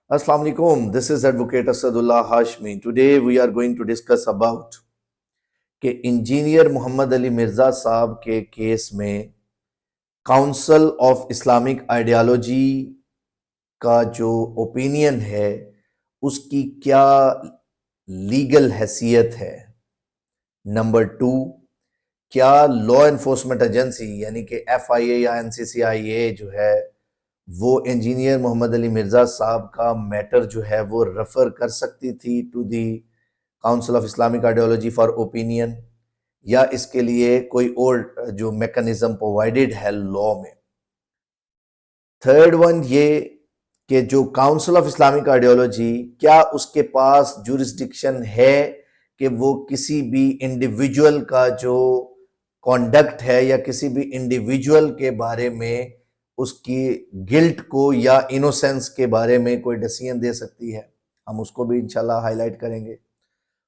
Assalamu alaikum. This is Advocate Asadullah Hashmi. Today we are going to discuss about कि engineer Mohammad Ali Mirza साहब के case में council of Islamic ideology का जो opinion है उसकी क्या लीगल हैसियत है। नंबर 2, क्या लॉ एनफोर्समेंट एजेंसी यानी कि FIA या NCCIA जो है वो इंजीनियर मोहम्मद अली मिर्जा साहब का मैटर जो है वो रेफर कर सकती थी to the council of Islamic ideology for opinion, या इसके लिए कोई और जो मैकेनिज्म प्रोवाइडेड है लॉ में। थर्ड वन ये कि जो काउंसिल ऑफ इस्लामिक आइडियोलॉजी, क्या उसके पास जुरिस्डिक्शन है कि वो किसी भी इंडिविजुअल का जो कॉन्डक्ट है या किसी भी इंडिविजुअल के बारे में उसकी गिल्ट को या इनोसेंस के बारे में कोई डिसीजन दे सकती है। हम उसको भी इंशाल्लाह हाईलाइट करेंगे।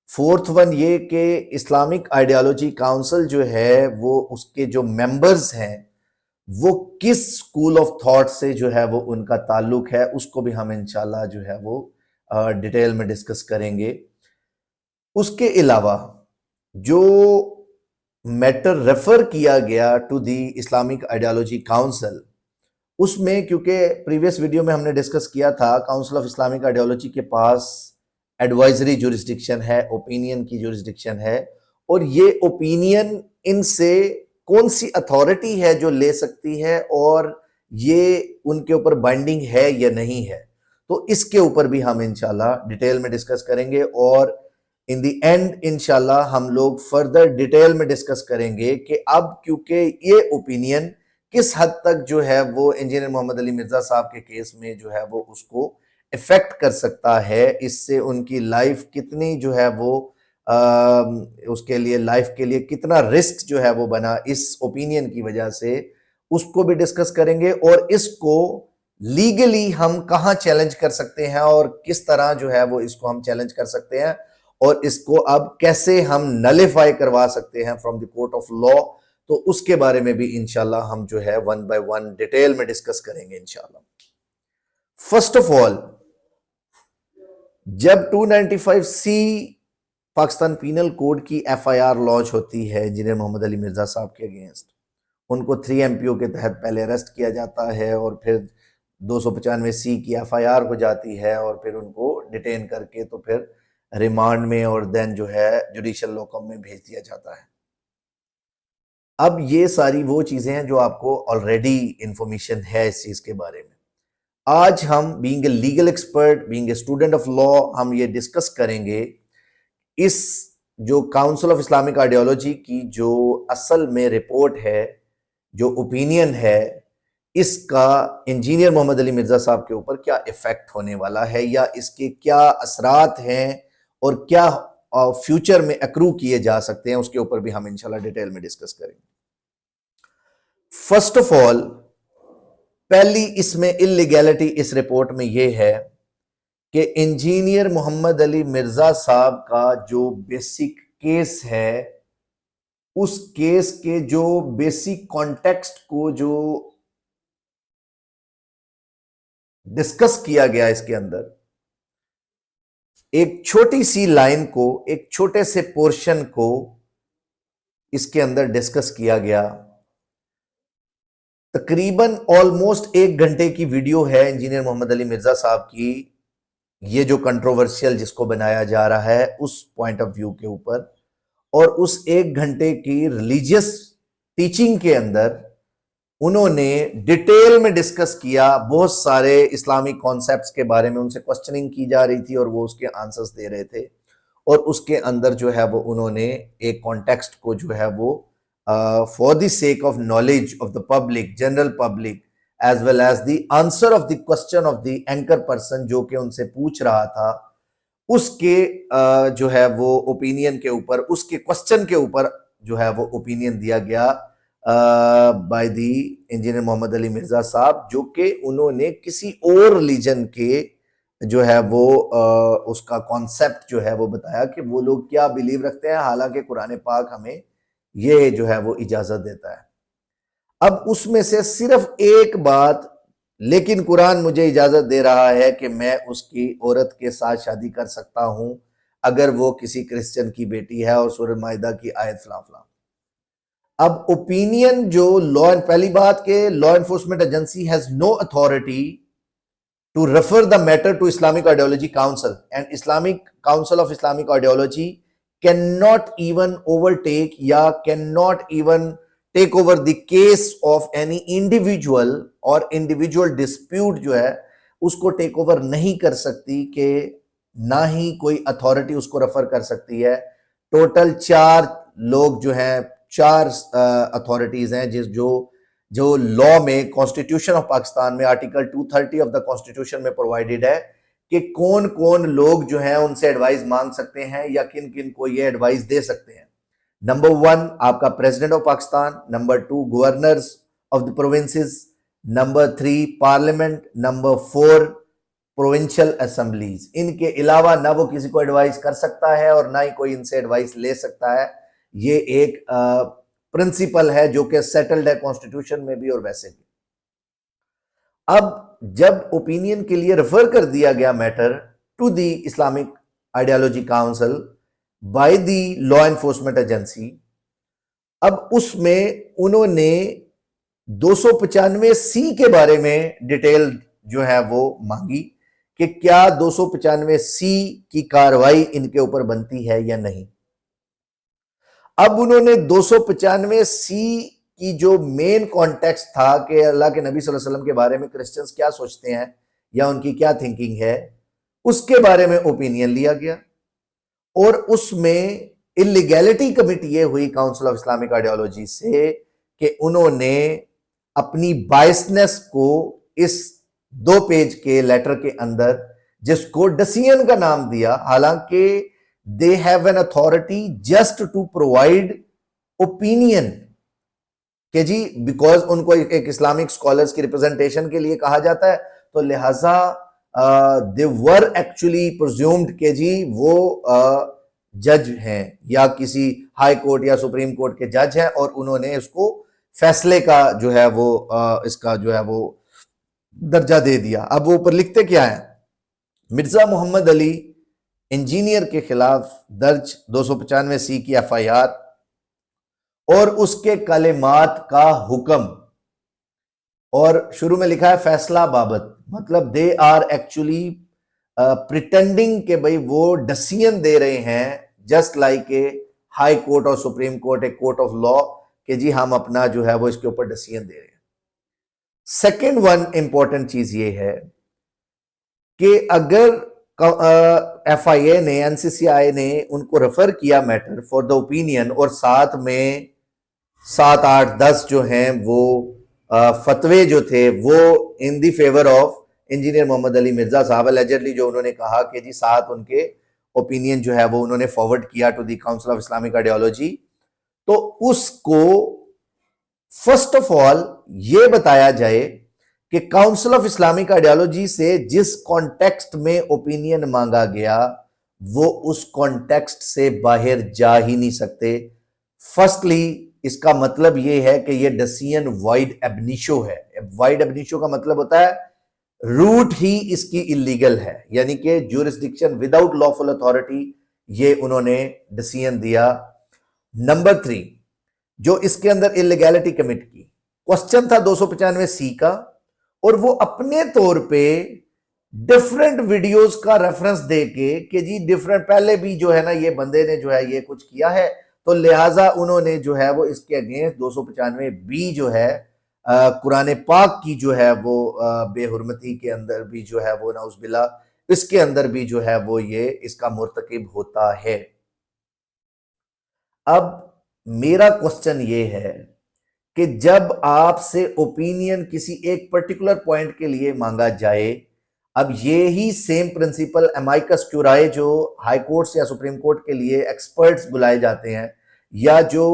फोर्थ वन ये कि इस्लामिक आइडियोलॉजी काउंसिल जो है वो उसके जो मेंबर्स हैं वो किस स्कूल ऑफ थॉट से जो है वो उनका ताल्लुक है, उसको भी हम इंशाल्लाह जो है वो डिटेल में डिस्कस करेंगे। उसके अलावा जो मैटर रेफर किया गया to the Islamic ideology council, उसमें क्योंकि प्रीवियस वीडियो में हमने डिस्कस किया था काउंसिल ऑफ इस्लामिक आइडियोलॉजी के पास एडवाइजरी जुरिस्डिक्शन है, ओपिनियन की जुरिस्डिक्शन है, और ये ओपिनियन इनसे कौन सी अथॉरिटी है जो ले सकती है और ये उनके ऊपर बाइंडिंग है या नहीं है, तो इसके ऊपर भी हम इंशाल्लाह डिटेल में डिस्कस करेंगे। और इन द एंड इंशाल्लाह हम लोग फर्दर डिटेल में डिस्कस करेंगे कि अब क्योंकि ये ओपिनियन किस हद तक जो है वो इंजीनियर मोहम्मद अली मिर्जा साहब के केस में जो है वो उसको इफेक्ट कर सकता है, इससे उनकी लाइफ कितनी जो है वो उसके लिए लाइफ के लिए कितना रिस्क जो है वो बना इस ओपिनियन की वजह से, उसको भी डिस्कस करेंगे। और इसको लीगली हम कहाँ चैलेंज कर सकते हैं और किस तरह जो है वो इसको हम चैलेंज कर सकते हैं, और इसको अब कैसे हम नलिफाई करवा सकते हैं from the court of law, तो उसके बारे में भी इंशाल्लाह हम जो है वन बाय वन डिटेल में डिस्कस करेंगे इंशाल्लाह। फर्स्ट ऑफ ऑल, जब 295C पाकिस्तान पीनल कोड की FIR लॉन्च होती है इंजीनियर मोहम्मद अली मिर्जा साहब के अगेंस्ट, उनको 3 MPO के तहत पहले अरेस्ट किया जाता है और फिर 295C की FIR हो जाती है और फिर उनको डिटेन करके तो फिर रिमांड में और देन जो है जुडिशियल लॉकअप में भेज दिया जाता है। अब ये सारी वो चीजें हैं जो आपको ऑलरेडी इंफॉर्मेशन है इस चीज के बारे में। आज हम being a legal expert, being a student of law, हम ये डिस्कस करेंगे इस जो काउंसिल ऑफ इस्लामिक आइडियोलॉजी की जो असल में रिपोर्ट है, जो ओपिनियन है, इसका इंजीनियर मोहम्मद अली मिर्जा साहब के ऊपर क्या इफेक्ट होने वाला है या इसके क्या असरात हैं और क्या फ्यूचर में अक्रू किए जा सकते हैं, उसके ऊपर भी हम इंशाल्लाह डिटेल में डिस्कस करेंगे। फर्स्ट ऑफ ऑल, पहली इसमें इलीगैलिटी इस रिपोर्ट में यह है कि इंजीनियर मोहम्मद अली मिर्जा साहब का जो बेसिक केस है, उस केस के जो बेसिक कॉन्टेक्स्ट को जो डिस्कस किया गया, इसके अंदर एक छोटी सी लाइन को, एक छोटे से पोर्शन को इसके अंदर डिस्कस किया गया। तकरीबन ऑलमोस्ट 1 घंटे की वीडियो है इंजीनियर मोहम्मद अली मिर्जा साहब की, ये जो कंट्रोवर्शियल जिसको बनाया जा रहा है उस पॉइंट ऑफ व्यू के ऊपर, और उस 1 घंटे की रिलीजियस टीचिंग के अंदर उन्होंने डिटेल में डिस्कस किया बहुत सारे इस्लामिक कॉन्सेप्ट्स के बारे में, उनसे क्वेश्चनिंग की जा रही थी और वो उसके आंसर्स दे रहे थे, और उसके अंदर जो है वो उन्होंने एक कॉन्टेक्स्ट को जो है वो for the sake of knowledge of the public, general public, as well as the answer of the question of the anchor person जो कि उनसे पूछ रहा था, उसके जो है वो ओपिनियन के ऊपर, उसके क्वेश्चन के ऊपर जो है वो ओपिनियन दिया गया by the engineer Mohammad Ali Mirza साहब, जो कि उन्होंने किसी और रिलीजन के जो है वो उसका कॉन्सेप्ट जो है वो बताया कि वो लोग क्या बिलीव रखते हैं, हालांकि कुरान पाक हमें ये जो है वो इजाजत देता है। अब उसमें से सिर्फ एक बात लेकिन कुरान मुझे इजाजत दे रहा है कि मैं उसकी औरत के साथ शादी कर सकता हूं अगर वो किसी क्रिश्चियन की बेटी है, और सूरह माइदा की आयत फला फला। अब ओपिनियन जो लॉ, पहली बात के law enforcement agency has no authority to refer the matter to Islamic Ideology Council, and Islamic Council of Islamic Ideology cannot even overtake या cannot even take over the case of any individual और individual dispute जो है उसको take over नहीं कर सकती, कि ना ही कोई अथॉरिटी उसको रेफर कर सकती है। टोटल 4 लोग जो हैं, 4 अथॉरिटीज हैं जिस जो लॉ में, कॉन्स्टिट्यूशन ऑफ पाकिस्तान में आर्टिकल 230 ऑफ द कॉन्स्टिट्यूशन में प्रोवाइडेड है कि कौन कौन लोग जो हैं उनसे एडवाइस मांग सकते हैं या किन किन को ये एडवाइस दे सकते हैं। नंबर 1 आपका president of Pakistan, number 2 governors of the provinces, number 3 parliament, number 4 provincial assemblies. इनके अलावा ना वो किसी को एडवाइस कर सकता है और ना ही कोई इनसे एडवाइस ले सकता है। ये एक प्रिंसिपल है जो कि सेटल्ड है कॉन्स्टिट्यूशन में भी और वैसे भी। अब जब ओपिनियन के लिए रेफर कर दिया गया matter to the Islamic ideology council by the law enforcement agency, अब उसमें उन्होंने 295C के बारे में डिटेल जो है वो मांगी कि क्या 295C की कार्रवाई इनके ऊपर बनती है या नहीं। अब उन्होंने 295C की जो मेन कॉन्टेक्स्ट था कि अल्लाह के नबी सल्लल्लाहु अलैहि वसल्लम के बारे में क्रिश्चियंस क्या सोचते हैं या उनकी क्या थिंकिंग है, उसके बारे में ओपिनियन लिया गया। और उसमें इलीगैलिटी कमिट ये हुई काउंसिल ऑफ इस्लामिक आइडियोलॉजी से कि उन्होंने अपनी बायसनेस को इस 2 पेज के लेटर के अंदर, जिसको डसियन का नाम दिया, हालांकि they have an authority just to provide opinion, कि जी बिकॉज उनको एक इस्लामिक स्कॉलर्स की रिप्रेजेंटेशन के लिए कहा जाता है, तो लिहाजा दे वर एक्चुअली प्रिज्यूम्ड कि जी वो जज हैं या किसी हाई कोर्ट या सुप्रीम कोर्ट के जज हैं, और उन्होंने इसको फैसले का जो है वो इसका जो है वो दर्जा दे दिया। अब वो ऊपर लिखते क्या है, मिर्जा मोहम्मद अली इंजीनियर के खिलाफ दर्ज 295C की FIR और उसके कलेमात का हुक्म, और शुरू में लिखा है फैसला बाबत, मतलब दे आर एक्चुअली प्रिटेंडिंग के भाई वो डिसीजन दे रहे हैं just like a high court और supreme court, a court of law, कि जी हम अपना जो है वो इसके ऊपर डिसीजन दे रहे हैं। सेकेंड वन इंपॉर्टेंट चीज ये है कि अगर FIA ने, NCCI ने उनको रेफर किया मैटर फॉर द ओपिनियन, और साथ में 7, 8, 10 जो हैं वो फतवे जो थे वो in the favour of engineer Mohammad Ali Mirza साहब, एलिजिडली जो उन्होंने कहा कि जी 7 उनके ओपिनियन जो है वो उन्होंने फॉरवर्ड किया to the council of Islamic ideology. तो उसको फर्स्ट ऑफ ऑल ये बताया जाए कि काउंसिल ऑफ इस्लामिक आइडियोलॉजी से जिस कॉन्टेक्स्ट में ओपिनियन मांगा गया वो उस कॉन्टेक्स्ट से बाहर जा ही नहीं सकते। फर्स्टली इसका मतलब यह है कि यह डिसीजन वाइड एबनिशो है। वाइड एबनिशो का मतलब होता है रूट ही इसकी इलीगल है, यानी कि ज्यूरिसडिक्शन विदाउट लॉफुल अथॉरिटी, ये उन्होंने डिसीजन दिया। नंबर 3 जो इसके अंदर इलीगैलिटी कमिट की, क्वेश्चन था 295C का, और वो अपने तौर पे डिफरेंट वीडियोस का रेफरेंस देके कि जी डिफरेंट पहले भी जो है ना ये बंदे ने जो है ये कुछ किया है, तो लिहाजा उन्होंने जो है वो इसके अगेंस्ट 295B जो है कुरान पाक की जो है वो बेहुरमती के अंदर भी जो है वो नाउज़बिल्ला इसके अंदर भी जो है वो ये इसका मुर्तकिब होता है। अब मेरा क्वेश्चन ये है कि जब आपसे ओपिनियन किसी एक पर्टिकुलर पॉइंट के लिए मांगा जाए, अब ये ही सेम प्रिंसिपल अमाइकस क्यूराए जो हाई कोर्ट या सुप्रीम कोर्ट के लिए एक्सपर्ट्स बुलाए जाते हैं, या जो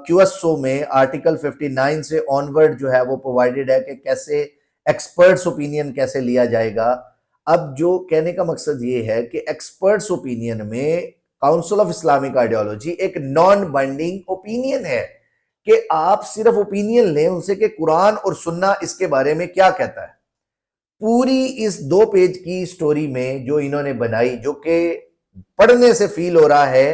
QSO में आर्टिकल 59 से ऑनवर्ड जो है वो प्रोवाइडेड है कि कैसे एक्सपर्ट्स ओपिनियन कैसे लिया जाएगा। अब जो कहने का मकसद ये है कि एक्सपर्ट्स ओपिनियन में काउंसिल ऑफ इस्लामिक आइडियोलॉजी एक नॉन बाइंडिंग ओपिनियन है कि आप सिर्फ ओपिनियन लें उनसे कि कुरान और सुन्ना इसके बारे में क्या कहता है। पूरी इस 2 पेज की स्टोरी में जो इन्होंने बनाई, जो कि पढ़ने से फील हो रहा है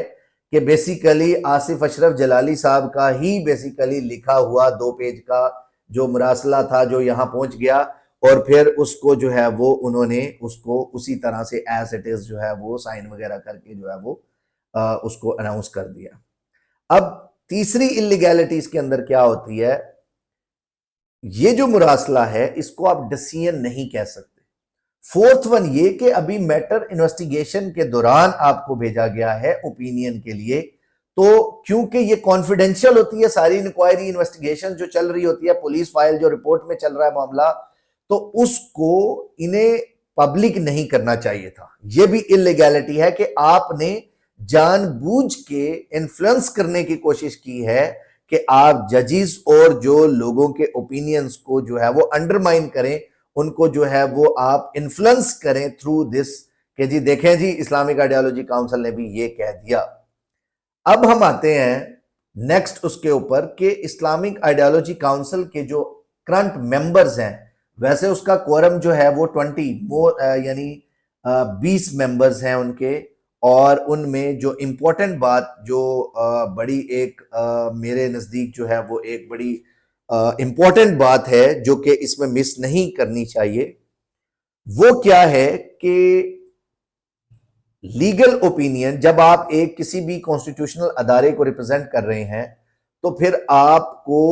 कि बेसिकली आसिफ अशरफ जलाली साहब का ही बेसिकली लिखा हुआ 2 पेज का जो मरासला था, जो यहां पहुंच गया और फिर उसको जो है वो उन्होंने उसको उसी तरह से एज इट इज जो है वो साइन वगैरह करके जो है वो उसको अनाउंस कर दिया। अब तीसरी इलीगैलिटी इसके अंदर क्या होती है, ये जो मुरासला है इसको आप डिसीजन नहीं कह सकते। फोर्थ वन ये कि अभी मैटर इन्वेस्टिगेशन के दौरान आपको भेजा गया है ओपिनियन के लिए, तो क्योंकि ये कॉन्फिडेंशियल होती है सारी इंक्वायरी इन्वेस्टिगेशन जो चल रही होती है, पुलिस फाइल जो रिपोर्ट में चल रहा है मामला, तो उसको इन्हें पब्लिक नहीं करना चाहिए था। यह भी इलीगैलिटी है कि आपने जानबूझ के इन्फ्लुएंस करने की कोशिश की है कि आप जजेस और जो लोगों के ओपिनियंस को जो है वो अंडरमाइन करें, उनको जो है वो आप इन्फ्लुएंस करें थ्रू दिस कि जी देखें जी इस्लामिक आइडियोलॉजी काउंसिल ने भी ये कह दिया। अब हम आते हैं नेक्स्ट उसके ऊपर कि इस्लामिक आइडियोलॉजी काउंसिल के जो करंट मेंबर्स हैं, वैसे उसका क्वोरम जो है वो 20 यानी 20 मेंबर्स हैं उनके, और उनमें जो इंपॉर्टेंट बात जो बड़ी एक मेरे नजदीक जो है वो एक बड़ी इंपॉर्टेंट बात है जो कि इसमें मिस नहीं करनी चाहिए, वो क्या है कि लीगल ओपिनियन, जब आप एक किसी भी कॉन्स्टिट्यूशनल अदारे को रिप्रेजेंट कर रहे हैं तो फिर आपको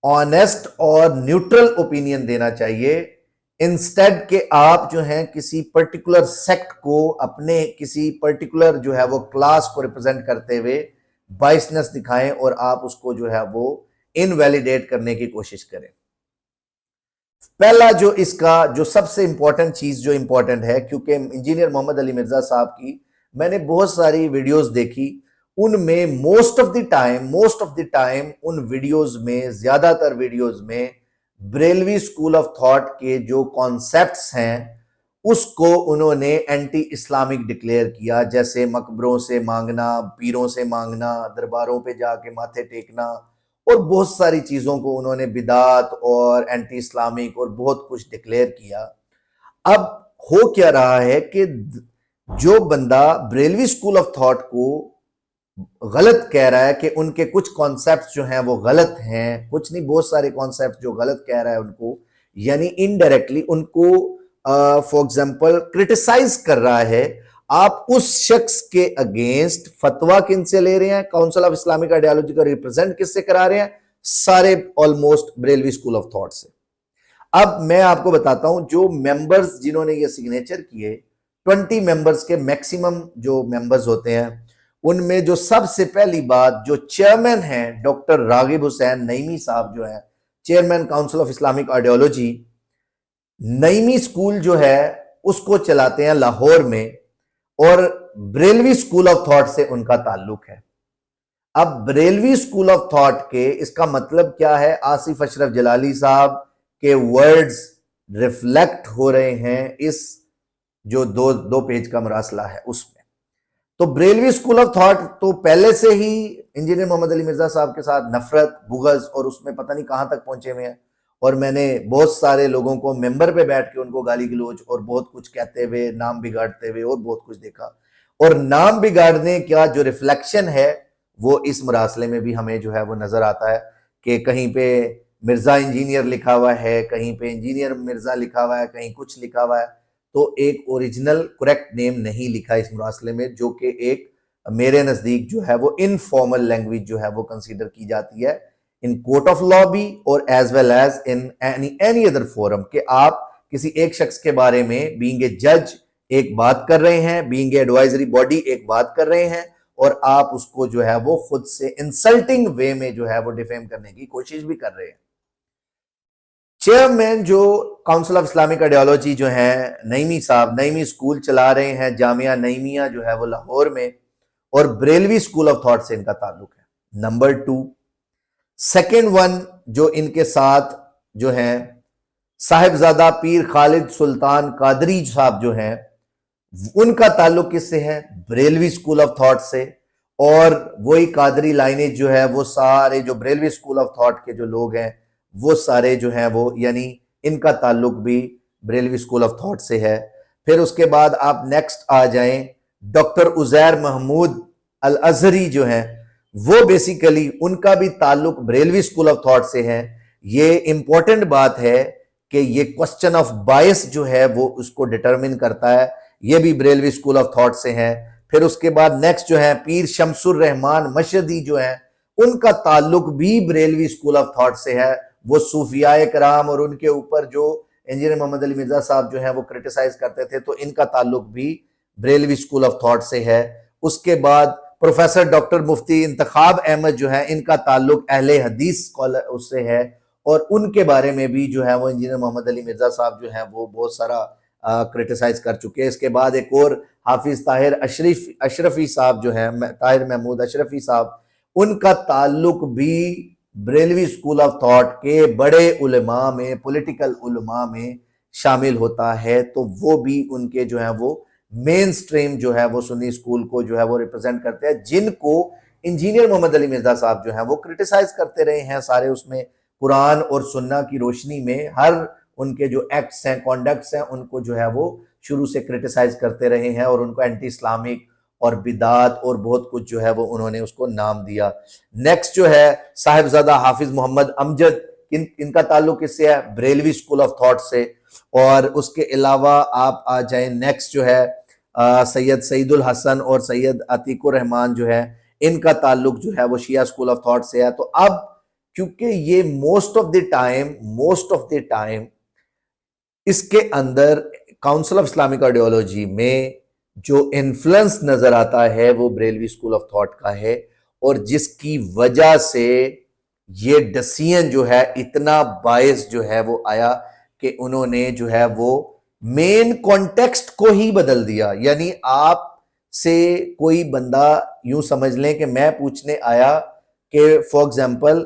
ऑनेस्ट और न्यूट्रल ओपिनियन देना चाहिए, इंस्टेड के आप जो है किसी पर्टिकुलर सेक्ट को, अपने किसी पर्टिकुलर जो है वो क्लास को रिप्रेजेंट करते हुए बाइसनेस दिखाएं और आप उसको जो है वो इनवैलिडेट करने की कोशिश करें। पहला जो इसका जो सबसे इंपॉर्टेंट चीज जो इंपॉर्टेंट है, क्योंकि इंजीनियर मोहम्मद अली मिर्जा साहब की मैंने बहुत सारी वीडियोस देखी, उनमें मोस्ट ऑफ द टाइम उन वीडियोस में, ज्यादातर वीडियोस में ब्रेलवी स्कूल ऑफ थॉट के जो कॉन्सेप्ट्स हैं उसको उन्होंने एंटी इस्लामिक डिक्लेयर किया, जैसे मकबरों से मांगना, पीरों से मांगना, दरबारों पे जाके माथे टेकना और बहुत सारी चीजों को उन्होंने बिदात और एंटी इस्लामिक और बहुत कुछ डिक्लेयर किया। अब हो क्या रहा है कि जो बंदा ब्रेलवी स्कूल ऑफ थॉट को गलत कह रहा है कि उनके कुछ कॉन्सेप्ट्स जो हैं वो गलत हैं, कुछ नहीं बहुत सारे कॉन्सेप्ट्स जो गलत कह रहा है उनको, यानी इनडायरेक्टली उनको फॉर एग्जांपल क्रिटिसाइज कर रहा है, आप उस शख्स के अगेंस्ट फतवा किन से ले रहे हैं, काउंसिल ऑफ इस्लामिक आइडियोलॉजी का रिप्रेजेंट किससे करा रहे हैं, सारे almost Barelvi school of thought से। अब मैं आपको बताता हूं जो मेंबर्स जिन्होंने ये सिग्नेचर किए, 20 मेंबर्स के मैक्सिमम जो मेंबर्स होते हैं, उनमें जो सबसे पहली बात जो चेयरमैन है डॉक्टर रागिब हुसैन नईमी साहब जो है chairman council of Islamic ideology, Naimi school जो है उसको चलाते हैं लाहौर में और ब्रेलवी स्कूल ऑफ थॉट से उनका ताल्लुक है। अब ब्रेलवी स्कूल ऑफ थॉट के इसका मतलब क्या है, आसिफ अशरफ जलाली साहब के वर्ड्स रिफ्लेक्ट हो रहे हैं इस जो दो पेज का मरासला है उसमें। तो ब्रेलवी स्कूल ऑफ थॉट तो पहले से ही इंजीनियर मोहम्मद अली मिर्जा साहब के साथ नफरत, बुगज और उसमें पता नहीं कहां तक पहुंचे हुए हैं, और मैंने बहुत सारे लोगों को मेंबर पे बैठ के उनको गाली गलोच और बहुत कुछ कहते हुए, नाम बिगाड़ते हुए और बहुत कुछ देखा, और नाम बिगाड़ने का जो रिफ्लेक्शन है वो इस मरासले में भी हमें जो है वो नजर आता है कि कहीं पे मिर्जा इंजीनियर लिखा हुआ है, कहीं पे इंजीनियर मिर्जा लिखा हुआ है, कहीं कुछ लिखा हुआ है, तो एक ओरिजिनल करेक्ट नेम नहीं लिखा इस मुरासले में, जो कि एक मेरे नजदीक जो है वो इनफॉर्मल लैंग्वेज जो है वो कंसीडर की जाती है इन कोर्ट ऑफ लॉ भी और as well as in any other forum, कि आप किसी एक शख्स के बारे में बीइंग ए जज एक बात कर रहे हैं, बीइंग ए एडवाइजरी बॉडी एक बात कर रहे हैं, और आप उसको जो है वो खुद से इंसल्टिंग वे में जो है वो डिफेम करने की कोशिश भी कर रहे हैं। चेयरमैन जो काउंसिल ऑफ इस्लामिक आइडियोलॉजी जो है नईमी साहब, नईमी स्कूल चला रहे हैं जामिया नईमिया जो है वो लाहौर में, और ब्रेलवी स्कूल ऑफ थॉट से इनका ताल्लुक है। नंबर 2, सेकेंड वन जो इनके साथ जो है साहिबजादा पीर खालिद सुल्तान कादरी साहब जो हैं, उनका ताल्लुक किससे है, ब्रेलवी स्कूल ऑफ थॉट से, और वही कादरी लाइनेज जो है वो सारे जो ब्रेलवी स्कूल ऑफ थॉट के जो लोग हैं वो सारे जो हैं वो यानी इनका ताल्लुक भी बरेलवी स्कूल ऑफ थॉट से है। फिर उसके बाद आप नेक्स्ट आ जाएं, डॉक्टर उजैर महमूद अल अजहरी जो हैं, वो बेसिकली उनका भी ताल्लुक बरेलवी स्कूल ऑफ थॉट से है। ये इंपॉर्टेंट बात है कि ये क्वेश्चन ऑफ बायस जो है वो उसको डिटरमिन करता है, ये भी बरेलवी स्कूल ऑफ थॉट से है। फिर उसके बाद नेक्स्ट जो है पीर शमसुर रहमान मशहदी जो है, उनका ताल्लुक भी बरेलवी स्कूल ऑफ थॉट से है। वो सूफियाए कराम और उनके ऊपर जो इंजीनियर मोहम्मद अली मिर्जा साहब जो है वो क्रिटिसाइज करते थे, तो इनका ताल्लुक भी बरेलवी स्कूल ऑफ थॉट से है। उसके बाद प्रोफेसर डॉक्टर मुफ्ती इंतखाब अहमद जो है, इनका ताल्लुक अहले हदीस स्कॉलर उससे है, और उनके बारे में भी जो है वो इंजीनियर मोहम्मद अली मिर्जा साहब जो है वो बहुत सारा क्रिटिसाइज कर चुके हैं। इसके बाद एक और हाफिज ताहिर अशरफी साहब जो है, ताहिर महमूद अशरफी साहब, उनका ताल्लुक भी बरेलवी स्कूल ऑफ थॉट के बड़े उलमा में, पॉलिटिकल उलमा में शामिल होता है। तो वो भी उनके जो है वो मेन स्ट्रीम जो है वो सुन्नी स्कूल को जो है वो रिप्रेजेंट करते हैं, जिनको इंजीनियर मोहम्मद अली मिर्जा साहब जो है वो क्रिटिसाइज करते रहे हैं सारे। उसमें कुरान और सुन्ना की रोशनी में हर उनके जो एक्ट्स हैं, कॉन्डक्ट्स हैं, उनको जो है वो शुरू से क्रिटिसाइज करते रहे हैं, और उनको एंटी इस्लामिक और बिदात और बहुत कुछ जो है वो उन्होंने उसको नाम दिया। नेक्स्ट जो है साहिबजादा हाफिज मोहम्मद अमजद, इनका ताल्लुक किससे है? बरेलवी स्कूल ऑफ थॉट से। और उसके अलावा आप आ जाएं, नेक्स्ट जो है सैयद सईदुल हसन और सैयद अतीकुर रहमान जो है, इनका ताल्लुक जो है वो शिया स्कूल ऑफ थॉट से है। तो अब क्योंकि ये मोस्ट ऑफ द टाइम इसके अंदर काउंसिल ऑफ इस्लामिक आइडियोलॉजी में जो इन्फ्लुएंस नजर आता है वो बरेलवी स्कूल ऑफ थॉट का है, और जिसकी वजह से ये डिसीजन जो है इतना बायस जो है वो आया कि उन्होंने जो है वो मेन कॉन्टेक्स्ट को ही बदल दिया। यानी आप से कोई बंदा यूं समझ लें कि मैं पूछने आया कि फॉर एग्जांपल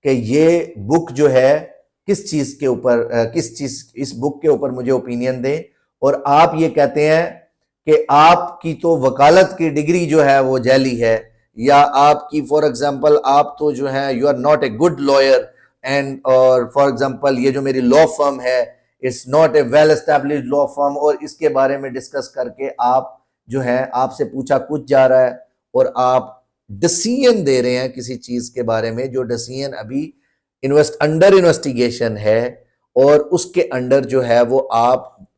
कि ये बुक जो है किस चीज के ऊपर, किस चीज, इस बुक के ऊपर मुझे ओपिनियन दें, और आप ये कहते हैं कि आपकी तो वकालत की डिग्री जो है वो जैली है, या आपकी फॉर एग्जांपल आप तो जो है you are not a good lawyer, and और फॉर एग्जांपल ये जो मेरी लॉ फर्म है it's not a well established law firm, और इसके बारे में डिस्कस करके आप जो है, आपसे पूछा कुछ जा रहा है और आप डिसीजन दे रहे हैं किसी चीज के बारे में जो डिसीजन अभी अंडर इन्वेस्टिगेशन है, और उसके अंडर जो है वो आप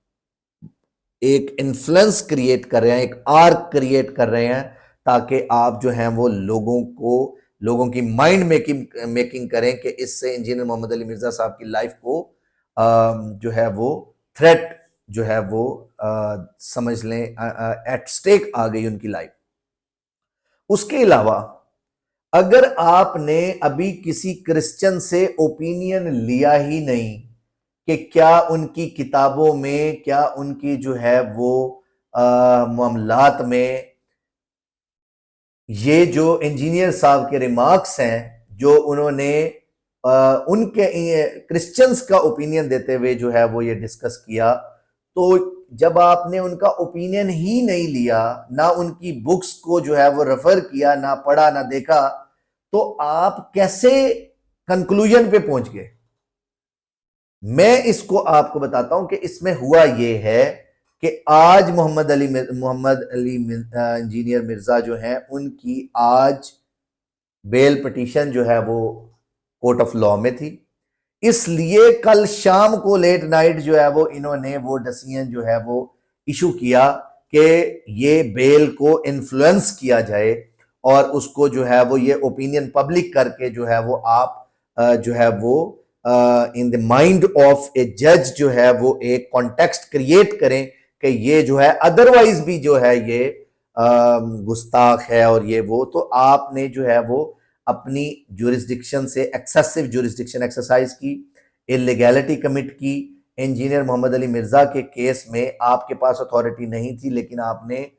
एक इन्फ्लुएंस क्रिएट कर रहे हैं, एक आर्क क्रिएट कर रहे हैं, ताकि आप जो हैं वो लोगों की माइंड मेकिंग करें कि इससे इंजीनियर मोहम्मद अली मिर्जा साहब की लाइफ को जो है वो थ्रेट जो है वो समझ लें एट स्टेक आ गई उनकी लाइफ। उसके अलावा अगर आपने अभी किसी क्रिश्चियन से ओपिनियन लिया ही नहीं कि क्या उनकी किताबों में, क्या उनकी जो है वो मामलात में ये जो इंजीनियर साहब के रिमार्क्स हैं जो उन्होंने उनके क्रिश्चियंस का ओपिनियन देते हुए जो है वो ये डिस्कस किया, तो जब आपने उनका ओपिनियन ही नहीं लिया, ना उनकी बुक्स को जो है वो रेफर किया, ना पढ़ा, ना देखा, तो आप कैसे कंक्लूजन पे पहुंच गए? मैं इसको आपको बताता हूं कि इसमें हुआ ये है कि आज मोहम्मद अली इंजीनियर मिर्जा जो हैं, उनकी आज बेल पिटीशन जो है वो कोर्ट ऑफ लॉ में थी, इसलिए कल शाम को लेट नाइट जो है वो इन्होंने वो डिसीजन जो है वो इशू किया कि ये बेल को इन्फ्लुएंस किया जाए, और उसको जो है वो ये ओपिनियन पब्लिक करके जो है वो आप जो है वो इन द माइंड ऑफ ए जज जो है वो एक कॉन्टेक्स्ट क्रिएट करें कि ये जो है अदरवाइज भी जो है ये गुस्ताख है और ये वो। तो आपने जो है वो अपनी जुरिस्डिक्शन से एक्सेसिव जुरिस्डिक्शन एक्सरसाइज की, इलीगैलिटी कमिट की। इंजीनियर मोहम्मद अली मिर्जा के केस में आपके पास अथॉरिटी नहीं थी, लेकिन आपने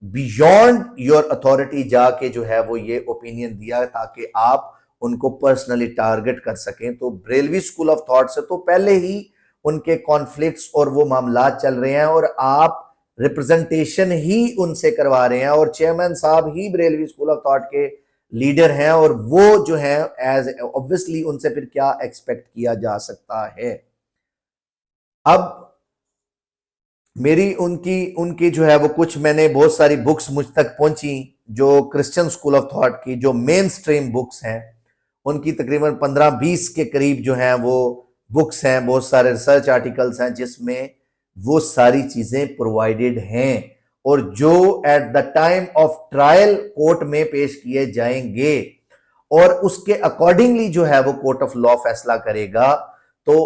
बियॉन्ड योर अथॉरिटी जाके जो है वो ये ओपिनियन दिया ताकि आप उनको पर्सनली टारगेट कर सकें। तो बरेलवी स्कूल ऑफ थॉट से तो पहले ही उनके कॉन्फ्लिक्ट्स और वो मामला चल रहे हैं, और आप रिप्रेजेंटेशन ही उनसे करवा रहे हैं, और चेयरमैन साहब ही बरेलवी स्कूल ऑफ थॉट के लीडर हैं, और वो जो है एज ऑब्वियसली उनसे फिर क्या एक्सपेक्ट किया जा सकता है। अब मेरी उनकी उनकी जो है वो कुछ, मैंने बहुत सारी बुक्स मुझ तक पहुंची जो क्रिश्चियन स्कूल ऑफ थॉट की जो मेन स्ट्रीम बुक्स हैं, उनकी तकरीबन 15-20 के करीब जो हैं वो बुक्स हैं, बहुत सारे रिसर्च आर्टिकल्स हैं जिसमें वो सारी चीजें प्रोवाइडेड हैं, और जो at the time of trial court में पेश किए जाएंगे और उसके अकॉर्डिंगली जो है वो कोर्ट ऑफ लॉ फैसला करेगा। तो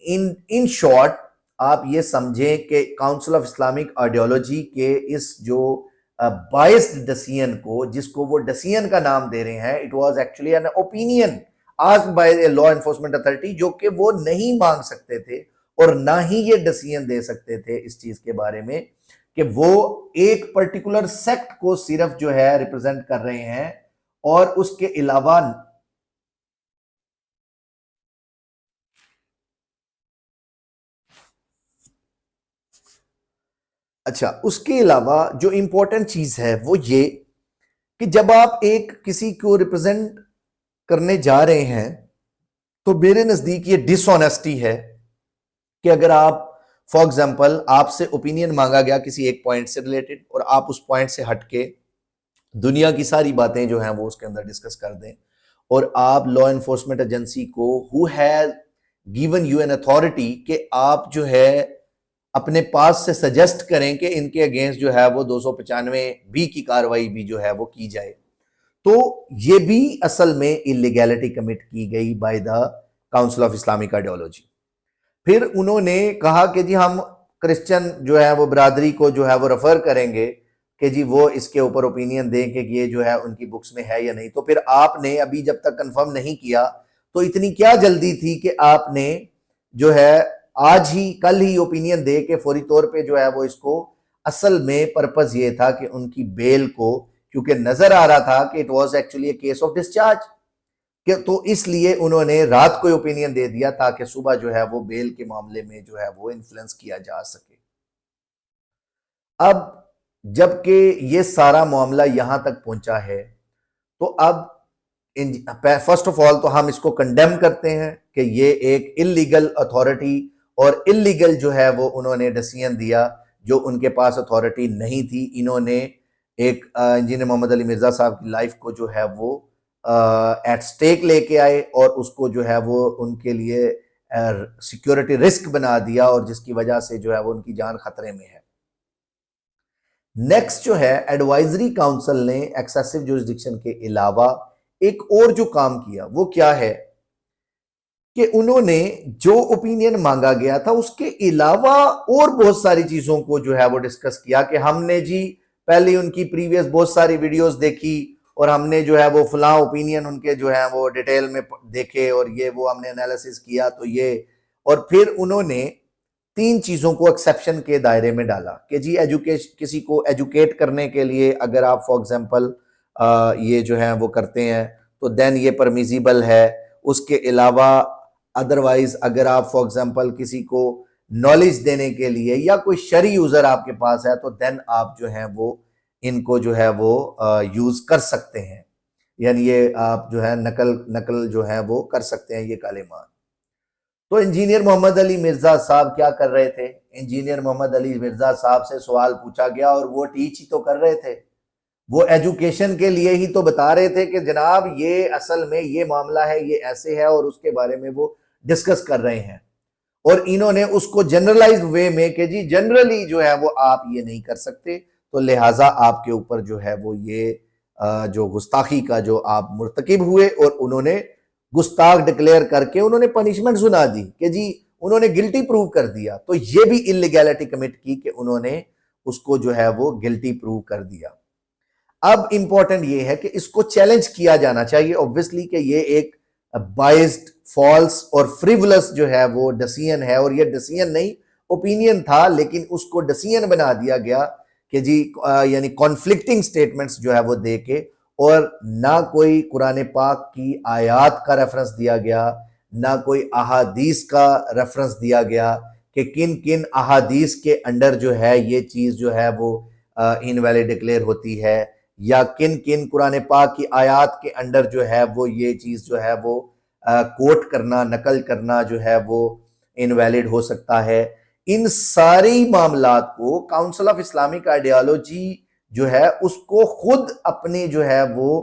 इन इन शॉर्ट आप ये समझें कि काउंसिल ऑफ इस्लामिक आइडियोलॉजी के इस जो बायस्ड डिसीजन को, जिसको वो डिसीजन का नाम दे रहे हैं, it was actually an opinion asked by a law enforcement authority, जो कि वो नहीं मांग सकते थे और ना ही ये डिसीजन दे सकते थे इस चीज के बारे में कि वो एक पर्टिकुलर सेक्ट को सिर्फ जो है रिप्रेजेंट कर रहे हैं और उसके अलावा अच्छा, उसके अलावा जो इंपॉर्टेंट चीज है वो ये कि जब आप एक किसी को रिप्रेजेंट करने जा रहे हैं तो मेरे नजदीक ये डिसऑनेस्टी है कि अगर आप फॉर एग्जांपल आपसे ओपिनियन मांगा गया किसी एक पॉइंट से रिलेटेड और आप उस पॉइंट से हटके दुनिया की सारी बातें जो हैं वो उसके अंदर डिस्कस कर दें, और आप लॉ एनफोर्समेंट एजेंसी को who has given you an authority कि आप जो है अपने पास से सजेस्ट करें कि इनके अगेंस्ट जो है वो 295 की कार्रवाई भी जो है वो की जाए, तो ये भी असल में इलीगैलिटी कमिट की गई by the council of Islamic ideology. फिर उन्होंने कहा कि जी हम क्रिश्चियन जो है वो बरादरी को जो है वो रेफर करेंगे कि जी वो इसके ऊपर ओपिनियन दें कि ये जो है उनकी बुक्स में है या नहीं। तो फिर आपने अभी जब तक कंफर्म नहीं किया तो इतनी क्या जल्दी थी कि आपने जो है आज ही कल ही ओपिनियन दे के फौरी तौर पे जो है वो इसको, असल में पर्पस ये था कि उनकी बेल को, क्योंकि नजर आ रहा था कि it was actually A case of discharge, कि तो इसलिए उन्होंने रात को ओपिनियन दे दिया ताकि सुबह जो है वो बेल के मामले में जो है वो इन्फ्लुएंस किया जा सके। अब जबकि ये सारा मामला यहां तक पहुंचा है तो अब फर्स्ट ऑफ ऑल तो हम इसको कंडेम करते हैं कि ये एक इलीगल अथॉरिटी और इलीगल जो है वो उन्होंने डिसीजन दिया जो उनके पास अथॉरिटी नहीं थी। इन्होंने एक इंजीनियर मोहम्मद अली मिर्जा साहब की लाइफ को जो है वो एट स्टेक लेके आए और उसको जो है वो उनके लिए सिक्योरिटी रिस्क बना दिया, और जिसकी वजह से जो है वो उनकी जान खतरे में है। नेक्स्ट जो है, एडवाइजरी काउंसिल ने एक्सेसिव जुरिस्डिक्शन के अलावा एक और जो काम किया वो क्या है कि उन्होंने जो ओपिनियन मांगा गया था उसके अलावा और बहुत सारी चीजों को जो है वो डिस्कस किया कि हमने जी पहले उनकी प्रीवियस बहुत सारी वीडियोस देखी और हमने जो है वो फलां ओपिनियन उनके जो है वो डिटेल में देखे और ये वो हमने एनालिसिस किया तो ये, और फिर उन्होंने 3 चीजों को एक्सेप्शन के दायरे में डाला कि जी एजुकेशन, किसी को एजुकेट करने के लिए अगर आप फॉर एग्जांपल ये जो है वो करते हैं तो देन ये परमिजिबल है। उसके अलावा अदरवाइज अगर आप फॉर एग्जांपल किसी को नॉलेज देने के लिए या कोई शरी यूजर आपके पास है तो देन आप जो है वो इनको जो है वो यूज कर सकते हैं, यानी ये आप जो है नकल नकल जो है वो कर सकते हैं ये कालेमान। तो इंजीनियर मोहम्मद अली मिर्जा साहब क्या कर रहे थे? इंजीनियर मोहम्मद अली मिर्जा साहब से सवाल पूछा गया और वो टीच ही तो कर रहे थे, वो एजुकेशन के लिए ही तो बता रहे थे कि जनाब ये असल में ये मामला है, ये ऐसे है, और उसके बारे में वो डिस्कस कर रहे हैं। और इन्होंने उसको जनरलाइज्ड वे में कि जी जनरली जो है वो आप ये नहीं कर सकते, तो लिहाजा आपके ऊपर जो है वो ये जो गुस्ताखी का जो आप मुर्तकिब हुए, और उन्होंने गुस्ताख डिक्लेयर करके उन्होंने पनिशमेंट सुना दी कि जी उन्होंने गिल्टी प्रूव कर दिया। तो ये भी इलीगैलिटी कमिट की कि उन्होंने उसको जो है वो गिल्टी प्रूव कर दिया। अब इंपॉर्टेंट ये है कि इसको चैलेंज किया जाना चाहिए ऑब्वियसली कि ये एक बाइस्ड, फॉल्स और फ्रिवलस जो है वो डिसीजन है, और ये डिसीजन नहीं ओपिनियन था, लेकिन उसको डिसीजन बना दिया गया कि जी यानी कॉन्फ्लिक्टिंग स्टेटमेंट्स जो है वो दे के, और ना कोई कुरान पाक की आयत का रेफरेंस दिया गया, ना कोई अहादीस का रेफरेंस दिया गया कि किन किन अहादीस के अंडर जो है ये चीज जो है वो इनवैलिड डिक्लेयर होती है, या किन किन कुरान पाक की आयत के अंडर जो है वो ये चीज जो है वो कोट करना, नकल करना जो है वो इनवैलिड हो सकता है। इन सारी मामलात को काउंसिल ऑफ इस्लामिक आइडियोलॉजी जो है उसको खुद अपनी जो है वो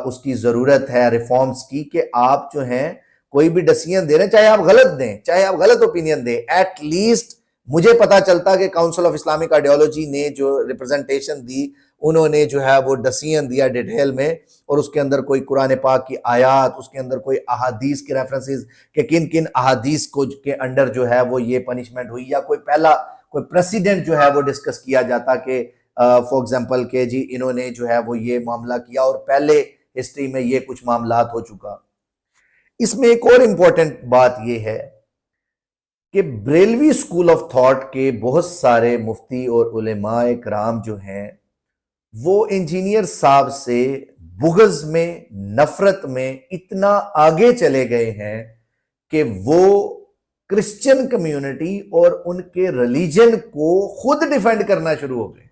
उसकी जरूरत है रिफॉर्म्स की, कि आप जो हैं कोई भी डिसीजन दे रहे हैं, चाहे आप गलत दें, चाहे आप गलत ओपिनियन दें, एट लीस्ट मुझे पता चलता कि काउंसिल ऑफ इस्लामिक आइडियोलॉजी ने जो रिप्रेजेंटेशन दी, उन्होंने जो है वो डिसीजन दिया डिटेल में, और उसके अंदर कोई कुरान पाक की आयात, उसके अंदर कोई अहादीस के रेफरेंसेस कि किन किन अहादीस को के अंडर जो है वो ये पनिशमेंट हुई, या कोई पहला कोई प्रेसिडेंट जो है वो डिस्कस किया जाता कि फॉर एग्जांपल के जी इन्होंने जो है वो ये मामला किया और पहले हिस्ट्री में ये कुछ मामलात हो चुका। इसमें एक और इंपॉर्टेंट बात ये है कि ब्रेलवी स्कूल ऑफ थॉट के बहुत सारे मुफ्ती और उलेमाए कराम जो हैं वो इंजीनियर साहब से बुग़्ज़ में, नफरत में इतना आगे चले गए हैं कि वो क्रिश्चियन कम्युनिटी और उनके रिलीजन को खुद डिफेंड करना शुरू हो गए।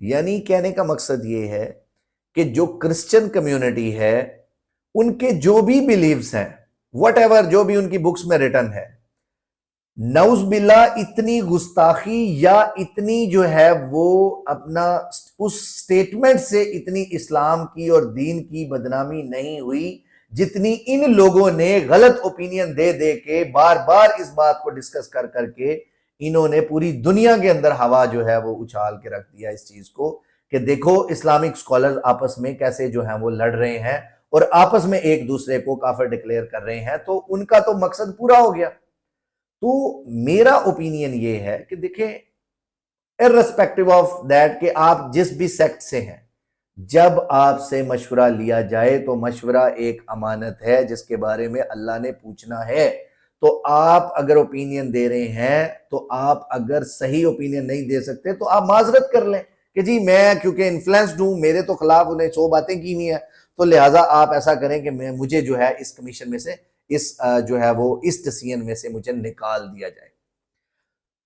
यानी कहने का मकसद ये है कि जो क्रिश्चियन कम्युनिटी है उनके जो भी बिलीव्स हैं, व्हाटएवर जो भी उनकी बुक्स में रिटन है, नौज़बिल्ला इतनी गुस्ताखी या इतनी जो है वो अपना उस स्टेटमेंट से इतनी इस्लाम की और दीन की बदनामी नहीं हुई जितनी इन लोगों ने गलत ओपिनियन दे दे के बार बार इस बात को डिस्कस कर करके इन्होंने पूरी दुनिया के अंदर हवा जो है वो उछाल के रख दिया इस चीज को कि देखो इस्लामिक स्कॉलर आपस में कैसे जो है वो लड़ रहे हैं और आपस में एक दूसरे को काफिर डिक्लेयर कर रहे हैं, तो उनका तो मकसद पूरा हो गया। तो मेरा ओपिनियन ये है कि देखें इर्रेस्पेक्टिव ऑफ दैट कि आप जिस भी सेक्ट से हैं, जब आपसे मशवरा लिया जाए तो मशवरा एक अमानत है जिसके बारे में अल्लाह ने पूछना है। तो आप अगर ओपिनियन दे रहे हैं तो आप अगर सही ओपिनियन नहीं दे सकते तो आप माजरत कर लें कि जी मैं क्योंकि इन्फ्लुएंस्ड हूं, मेरे तो खिलाफ उन्हें 100 बातें की हुई हैं, तो लिहाजा आप ऐसा करें कि मैं मुझे जो है इस कमीशन में से इस जो है वो इस डिसीजन में से मुझे निकाल दिया जाए।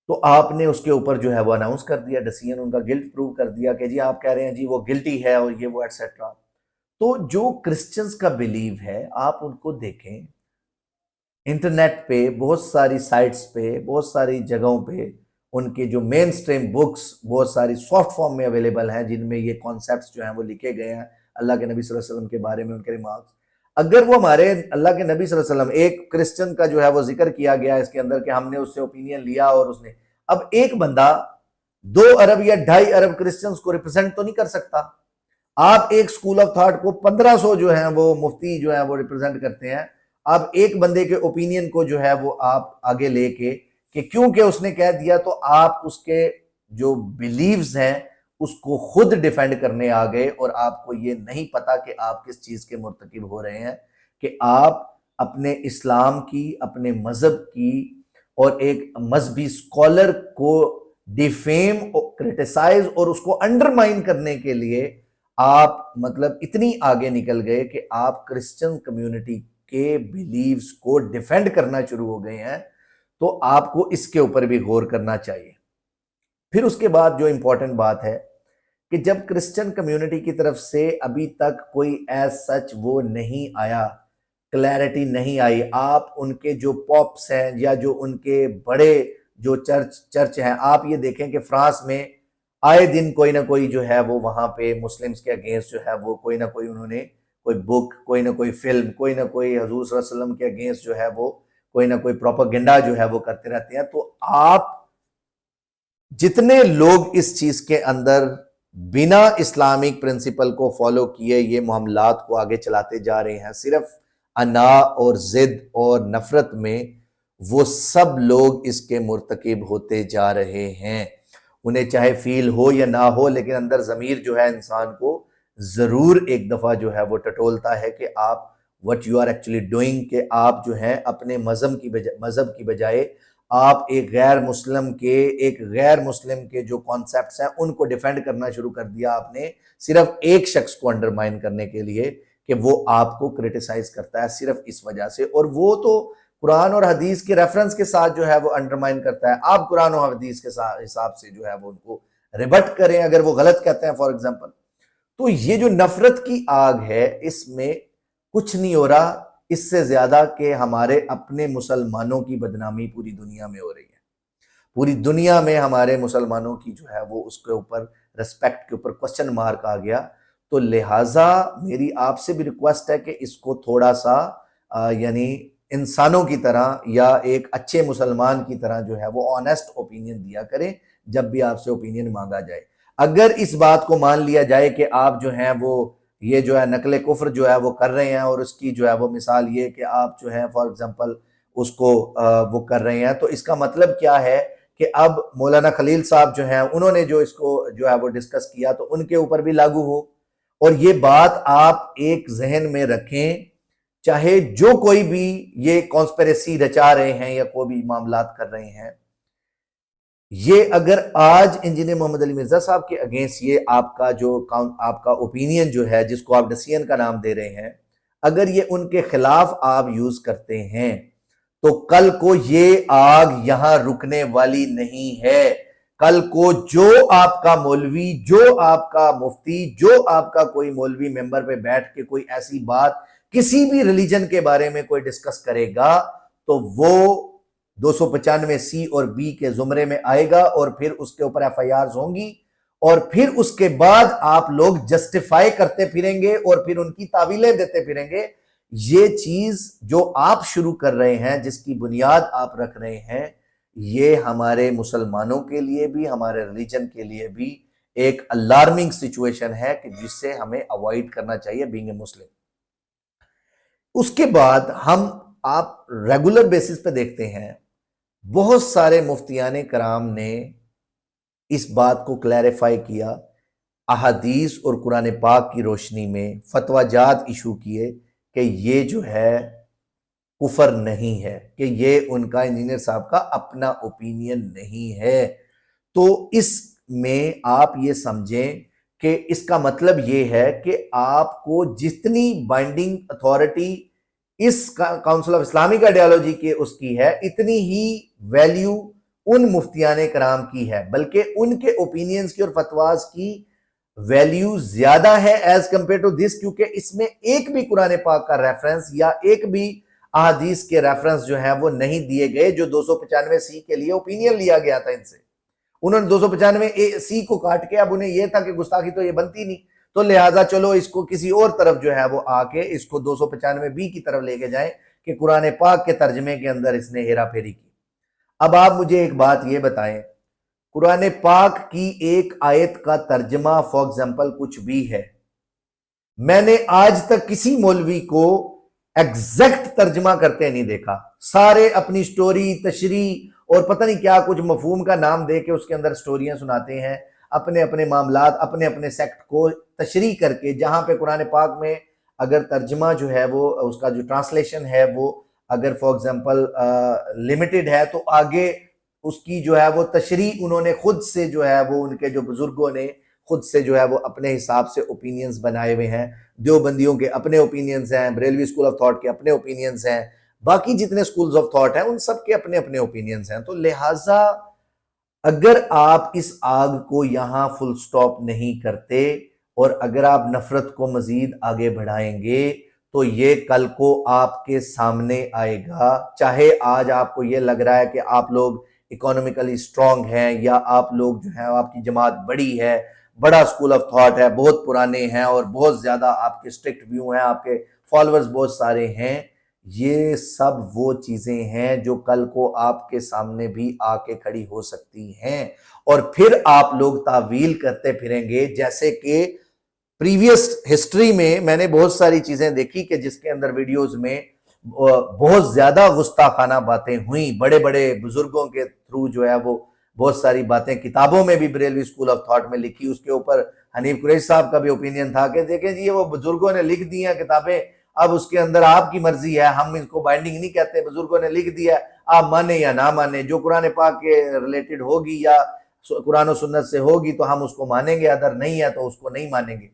तो आपने उसके ऊपर जो है वो अनाउंस कर दिया डिसीजन, उनका गिल्ट प्रूव कर दिया कि जी आप कह रहे हैं जी वो गिल्टी है और ये वो एटसेट्रा। तो जो क्रिश्चियंस का बिलीव है आप उनको देखें, इंटरनेट पे बहुत सारी साइट्स पे, बहुत सारी जगहों पे उनके जो मेन स्ट्रीम बुक्स बहुत सारी सॉफ्ट फॉर्म में अवेलेबल हैं जिनमें ये कॉन्सेप्ट्स जो हैं वो लिखे गए हैं अल्लाह के नबी सल्लल्लाहु अलैहि वसल्लम के बारे में, उनके रिमार्क्स। अगर वो हमारे अल्लाह के नबी सल्लल्लाहु अलैहि वसल्लम, एक क्रिश्चियन का जो है वो जिक्र किया गया इसके अंदर कि हमने उससे ओपिनियन लिया और उसने, अब एक बंदा 2 अरब या 2.5 अरब क्रिश्चियंस को रिप्रेजेंट तो नहीं कर सकता। आप एक स्कूल ऑफ थॉट को 1500 जो है वो मुफ्ती जो है वो रिप्रेजेंट करते हैं। आप एक बंदे के ओपिनियन को जो है वो आप आगे लेके कि क्योंकि उसने कह दिया तो आप उसके जो बिलीव्स हैं उसको खुद डिफेंड करने आ गए और आपको ये नहीं पता कि आप किस चीज के मुर्तकिब हो रहे हैं, कि आप अपने इस्लाम की, अपने मजहब की और एक मजहबी स्कॉलर को डिफेम, क्रिटिसाइज और उसको अंडरमाइन करने के लिए आप मतलब इतनी आगे निकल गए कि आप क्रिश्चियन कम्युनिटी के बिलीव्स को डिफेंड करना शुरू हो गए हैं। तो आपको इसके ऊपर भी गौर करना चाहिए। फिर उसके बाद जो इंपॉर्टेंट बात है कि जब क्रिश्चियन कम्युनिटी की तरफ से अभी तक कोई एज सच वो नहीं आया, क्लैरिटी नहीं आई, आप उनके जो पॉप्स हैं या जो उनके बड़े जो चर्च हैं, आप ये देखें कि फ्रांस में आए दिन कोई ना कोई जो है वो वहां पे मुस्लिम्स के अगेंस्ट जो है वो कोई ना कोई उन्होंने कोई बुक, कोई ना कोई फिल्म, कोई ना कोई हजूर सल्लल्लाहु अलैहि वसल्लम के अगेंस्ट जो है वो कोई ना कोई प्रोपेगेंडा जो है वो करते रहते हैं। तो आप जितने लोग इस चीज के अंदर बिना इस्लामिक प्रिंसिपल को फॉलो किए ये मामलात को आगे चलाते जा रहे हैं सिर्फ अना और जिद और नफरत में, वो सब लोग इसके मुर्तकिब होते जा रहे हैं। उन्हें चाहे फील हो या ना हो, लेकिन अंदर जमीर जो है इंसान को जरूर एक दफा जो है वो टटोलता है कि आप what you are actually doing, कि आप जो है अपने मजहब की बजाय आप एक गैर मुस्लिम के जो कॉन्सेप्ट्स हैं उनको डिफेंड करना शुरू कर दिया आपने, सिर्फ एक शख्स को अंडरमाइन करने के लिए कि वो आपको क्रिटिसाइज करता है सिर्फ इस वजह से, और वो तो कुरान और हदीस के रेफरेंस के साथ जो है वो अंडरमाइन करता है। आप कुरान और हदीस के हिसाब से जो है वो उनको रिबट करें अगर वो गलत कहते हैं फॉर एग्जाम्पल। तो ये जो नफरत की आग है इसमें कुछ नहीं हो रहा, इससे ज्यादा कि हमारे अपने मुसलमानों की बदनामी पूरी दुनिया में हो रही है। पूरी दुनिया में हमारे मुसलमानों की जो है वो उसके ऊपर रिस्पेक्ट के ऊपर क्वेश्चन मार्क आ गया। तो लिहाजा मेरी आपसे भी रिक्वेस्ट है कि इसको थोड़ा सा यानी इंसानों की तरह या एक अच्छे मुसलमान की तरह जो है वो ऑनेस्ट ओपिनियन दिया करें जब भी आपसे ओपिनियन मांगा जाए। अगर इस बात को मान लिया जाए कि आप जो हैं वो ये जो है नकले कुफ्र जो है वो कर रहे हैं और उसकी जो है वो मिसाल ये कि आप जो है फॉर एग्जांपल उसको वो कर रहे हैं, तो इसका मतलब क्या है कि अब मौलाना खलील साहब जो हैं उन्होंने जो इसको जो है वो डिस्कस किया तो उनके ऊपर भी लागू हो। और ये बात आप एक जहन में रखें, चाहे जो कोई भी ये कॉन्स्पिरेसी रचा रहे हैं या कोई भी मामलात कर रहे हैं, ये अगर आज इंजीनियर मोहम्मद अली मिर्जा साहब के अगेंस्ट ये आपका जो आपका ओपिनियन जो है जिसको आप डिसीजन का नाम दे रहे हैं, अगर ये उनके खिलाफ आप यूज करते हैं तो कल को ये आग यहां रुकने वाली नहीं है। कल को जो आपका मौलवी, जो आपका मुफ्ती, जो आपका कोई मौलवी मेंबर पे बैठ के कोई ऐसी बात किसी भी रिलीजन के बारे में कोई डिस्कस करेगा तो वो 295 सी और बी के जुमरे में आएगा और फिर उसके ऊपर एफआईआर होंगी और फिर उसके बाद आप लोग जस्टिफाई करते फिरेंगे और फिर उनकी तावीलें देते फिरेंगे। ये चीज जो आप शुरू कर रहे हैं, जिसकी बुनियाद आप रख रहे हैं, ये हमारे मुसलमानों के लिए भी, हमारे रिलीजन के लिए भी एक अलार्मिंग सिचुएशन है कि जिससे हमें अवॉइड करना चाहिए बीइंग ए मुस्लिम। उसके बाद हम आप रेगुलर बेसिस पे देखते हैं बहुत सारे मुफ्तियाने कराम ने इस बात को क्लैरिफाई किया, अहादीस और कुरान पाक की रोशनी में फतवाजात इशू किए कि ये जो है कुफर नहीं है, कि ये उनका इंजीनियर साहब का अपना ओपिनियन नहीं है। तो इसमें आप ये समझें कि इसका मतलब ये है कि आपको जितनी बाइंडिंग अथॉरिटी इस काउंसिल ऑफ इस्लामिक आइडियोलॉजी के उसकी है, इतनी ही वैल्यू उन मुफ्तियाने कराम की है, बल्कि उनके ओपिनियंस की और फतवाज की वैल्यू ज्यादा है एज कंपेयर टू दिस, क्योंकि इसमें एक भी कुरान पाक का रेफरेंस या एक भी अहादीस के रेफरेंस जो है वो नहीं दिए गए जो 295 सी के लिए ओपिनियन लिया गया था इनसे। उन्होंने 295 सी को काट के अब उन्हें यह था कि गुस्ताखी तो ये बनती नहीं, तो लिहाजा चलो इसको किसी और तरफ जो है वो आके इसको 295 बी की तरफ लेके जाए कि कुरान पाक के तर्जमे के अंदर इसने हेरा फेरी की। अब आप मुझे एक बात ये बताएं, कुरान पाक की एक आयत का तर्जमा फॉर एग्जांपल कुछ भी है, मैंने आज तक किसी मौलवी को एग्जैक्ट तर्जमा करते नहीं देखा। सारे अपनी स्टोरी, तशरी और पता नहीं क्या कुछ मफहूम का नाम दे के उसके अंदर स्टोरियां सुनाते हैं, अपने अपने मामलात, अपने अपने सेक्ट को तशरी करके। जहां पे कुरान पाक में अगर तर्जमा जो है वो उसका जो ट्रांसलेशन है वो अगर फॉर एग्जांपल लिमिटेड है तो आगे उसकी जो है वो तशरी उन्होंने खुद से जो है वो उनके जो बुजुर्गों ने खुद से जो है वो अपने हिसाब से ओपिनियंस बनाए हुए हैं। देवबंदियों के अपने ओपिनियंस हैं, बरेलवी स्कूल ऑफ थॉट के अपने ओपिनियंस हैं, बाकी जितने स्कूल्स ऑफ थॉट हैं उन सब के अपने अपने ओपिनियंस हैं। तो लिहाजा अगर आप इस आग को यहां फुल स्टॉप नहीं करते और अगर आप नफरत को मजीद आगे बढ़ाएंगे तो ये कल को आपके सामने आएगा। चाहे आज आपको ये लग रहा है कि आप लोग इकोनॉमिकली स्ट्रांग हैं या आप लोग जो है आपकी जमात बड़ी है, बड़ा स्कूल ऑफ थॉट है, बहुत पुराने हैं और बहुत ज्यादा आपके स्ट्रिक्ट व्यू हैं, आपके फॉलोअर्स बहुत सारे हैं, ये सब वो चीजें हैं जो कल को आपके सामने भी आके खड़ी हो सकती हैं और फिर आप लोग तावील करते फिरेंगे। जैसे कि प्रीवियस हिस्ट्री में मैंने बहुत सारी चीजें देखी कि जिसके अंदर वीडियोस में बहुत ज्यादा गुस्ताखाना बातें हुई, बड़े बड़े बुजुर्गों के थ्रू जो है वो बहुत सारी बातें किताबों में भी बरेलवी स्कूल ऑफ थॉट में लिखी। उसके ऊपर हनीफ कुरैशी साहब का भी ओपिनियन था कि देखें जी ये वो बुजुर्गों ने लिख दी हैं किताबें, अब उसके अंदर आपकी मर्जी है, हम इसको बाइंडिंग नहीं कहते, बुजुर्गों ने लिख दिया, आप माने या ना माने, जो कुरान पाक के रिलेटेड होगी या कुरान और सुन्नत से होगी तो हम उसको मानेंगे, अदर नहीं है तो उसको नहीं मानेंगे।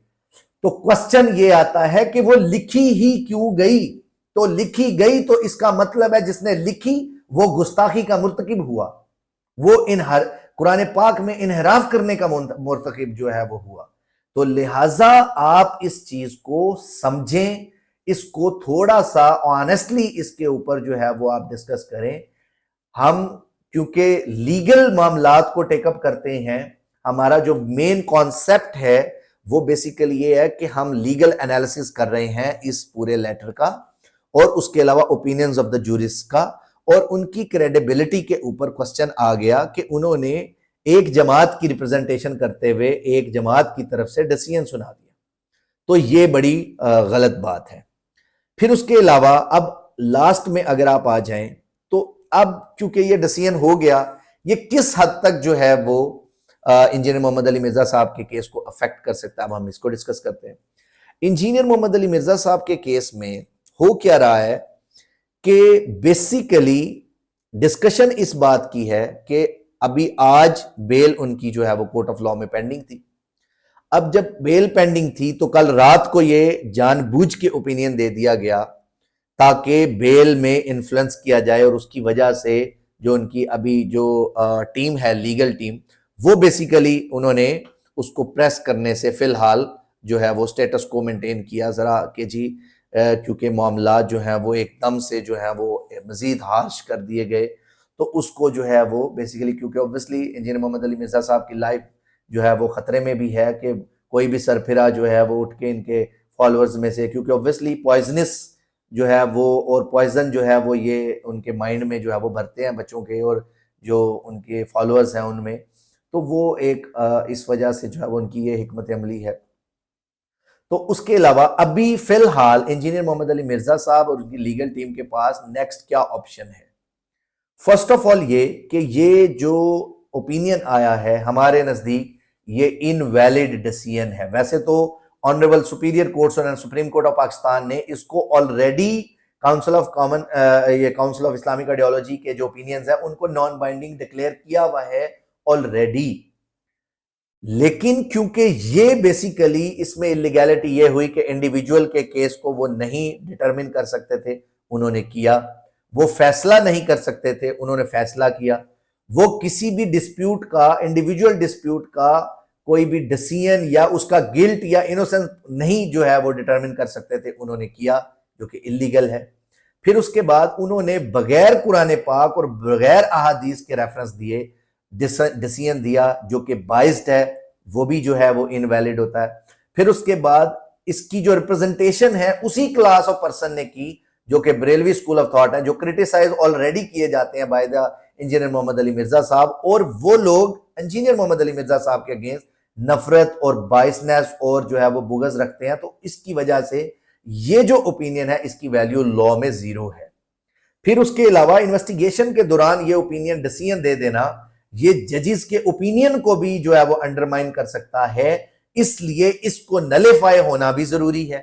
तो क्वेश्चन ये आता है कि वो लिखी ही क्यों गई? तो लिखी गई तो इसका मतलब है जिसने लिखी वो गुस्ताखी का मुर्तकिब हुआ, वो कुरान पाक में इनहराफ करने का मुर्तकिब जो है वो हुआ। तो लिहाजा आप इस चीज को समझें, इसको थोड़ा सा ऑनेस्टली इसके ऊपर जो है वो आप डिस्कस करें। हम क्योंकि लीगल मामलात को टेकअप करते हैं, हमारा जो मेन कॉन्सेप्ट है वो बेसिकली ये है कि हम लीगल एनालिसिस कर रहे हैं इस पूरे लेटर का, और उसके अलावा ओपिनियंस ऑफ द जूरिस्ट का, और उनकी क्रेडिबिलिटी के ऊपर क्वेश्चन आ गया कि उन्होंने एक जमात की रिप्रेजेंटेशन करते हुए एक जमात की तरफ से डिसीजन सुना दिया, तो ये बड़ी गलत बात है। फिर उसके अलावा अब लास्ट में अगर आप आ जाएं तो अब क्योंकि ये डिसीजन हो गया, ये किस हद तक जो है वो इंजीनियर मोहम्मद अली मिर्जा साहब के केस को अफेक्ट कर सकता है, अब हम इसको डिस्कस करते हैं। इंजीनियर मोहम्मद अली मिर्जा साहब के केस में हो क्या रहा है कि बेसिकली डिस्कशन इस बात की है कि अभी आज बेल उनकी जो है वो कोर्ट ऑफ लॉ में पेंडिंग थी। अब जब बेल पेंडिंग थी तो कल रात को ये जानबूझ के ओपिनियन दे दिया गया ताकि बेल में इन्फ्लुएंस किया जाए, और उसकी वजह से जो उनकी अभी जो टीम है, लीगल टीम, वो बेसिकली उन्होंने उसको प्रेस करने से फिलहाल जो है वो स्टेटस को मेंटेन किया जरा कि जी क्योंकि मामला जो है वो एकदम से जो है वो मजीद हार्श कर दिए गए, तो उसको जो है वो बेसिकली क्योंकि ऑब्वियसली इंजीनियर मोहम्मद अली मिर्जा साहब की लाइफ जो है वो खतरे में भी है कि कोई भी सरफिरा जो है वो उठ के इनके फॉलोअर्स में से, क्योंकि ऑब्वियसली पॉइजनस जो है वो और पॉइजन जो है वो ये उनके माइंड में जो है वो भरते हैं बच्चों के और जो उनके फॉलोअर्स हैं उनमें, तो वो एक इस वजह से जो है वो उनकी ये हिकमत अमली है। तो उसके अलावा अभी फिलहाल इंजीनियर मोहम्मद अली मिर्जा साहब और उनकी लीगल टीम के पास नेक्स्ट क्या ऑप्शन है। फर्स्ट ऑफ ऑल ये कि ये जो ओपिनियन आया है हमारे नजदीक ये इनवैलिड डिसीजन है। वैसे तो ऑनरेबल सुपीरियर कोर्ट्स और सुप्रीम कोर्ट ऑफ पाकिस्तान ने इसको ऑलरेडी काउंसिल ऑफ कॉमन ये काउंसिल ऑफ इस्लामिक आइडियोलॉजी के जो ओपिनियंस है उनको नॉन बाइंडिंग डिक्लेयर किया हुआ है ऑलरेडी, लेकिन क्योंकि ये बेसिकली इसमें इलीगैलिटी ये हुई कि इंडिविजुअल के केस को वो नहीं डिटरमिन कर सकते थे, उन्होंने किया। वो फैसला नहीं कर सकते थे, उन्होंने फैसला किया। वो किसी भी डिस्प्यूट का, इंडिविजुअल डिस्प्यूट का कोई भी डिसीजन या उसका गिल्ट या इनोसेंस नहीं जो है वो डिटरमिन कर सकते थे, उन्होंने किया, जो कि इलीगल है। फिर उसके बाद उन्होंने बगैर कुरान पाक और बगैर अहादीस के रेफरेंस दिए डिसीजन दिया जो कि बाइस्ड है, वो भी जो है वो इनवैलिड होता है। फिर उसके बाद इसकी जो रिप्रेजेंटेशन है उसी क्लास ऑफ पर्सन ने की जो कि बरेलवी स्कूल ऑफ थॉट है, जो क्रिटिसाइज ऑलरेडी किए जाते हैं by the engineer Mohammad Ali Mirza साहब, और वो लोग इंजीनियर मोहम्मद अली मिर्जा साहब के अगेंस्ट नफरत और बाइसनेस और जो है वो बुगज रखते हैं। तो इसकी वजह से ये जो ओपिनियन है इसकी वैल्यू लॉ में जीरो है। फिर उसके अलावा इन्वेस्टिगेशन के दौरान ये ओपिनियन डिसीजन दे देना ये जजेस के ओपिनियन को भी जो है वो अंडरमाइन कर सकता है, इसलिए इसको नलिफाई होना भी जरूरी है।